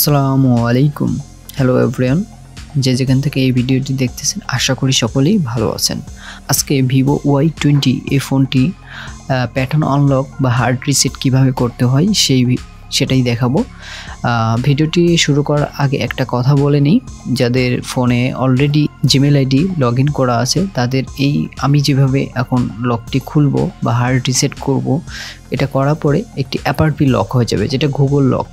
আসসালামু আলাইকুম। Hello everyone, যে যেখান থেকে এই ভিডিওটি দেখতেছেন আশা করি সকলেই ভালো আছেন। আজকে ভিভো Y20 এই ফোনটি প্যাটার্ন আনলক বা হার্ড রিসেট কিভাবে করতে হয় সেটাই দেখাবো। ভিডিওটি শুরু করার আগে একটা কথা বলে নিই, যাদের ফোনে already Gmail ID log in করা আছে তাদের আমি যেভাবে এখন লকটি খুলবো বা হার্ড রিসেট করব, এটা করার পরে একটি অ্যাপারপি লক হয়ে যাবে, যেটা গুগল লক।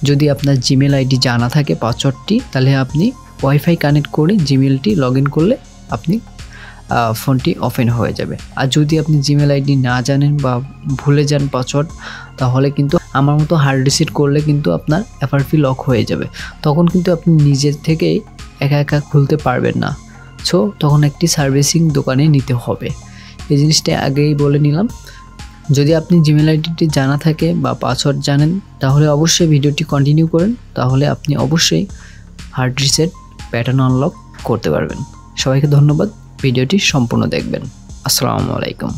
যদি আপনার জিমেল আইডি জানা থাকে পাসওয়ার্ডটি, তাহলে আপনি ওয়াইফাই কানেক্ট করে জিমেলটি লগ ইন করলে আপনি ফোনটি ওপেন হয়ে যাবে। আর যদি আপনি জিমেল আইডি না জানেন বা ভুলে যান পাসওয়ার্ড, তাহলে কিন্তু আমার মতো হার্ড রিসেট করলে কিন্তু আপনার অ্যাপারপি লক হয়ে যাবে। তখন কিন্তু আপনি নিজের থেকেই একা একা খুলতে পারবেন না। সো তখন একটি সার্ভিসিং দোকানে নিতে হবে। এই জিনিসটা আগেই বলে নিলাম। যদি আপনি জিমেল আইডিটি জানা থাকে বা পাসওয়ার্ড জানেন, তাহলে অবশ্যই ভিডিওটি কন্টিনিউ করেন, তাহলে আপনি অবশ্যই হার্ড রিসেট প্যাটার্ন আনলক করতে পারবেন। সবাইকে ধন্যবাদ, ভিডিওটি সম্পূর্ণ দেখবেন। আসসালামু আলাইকুম।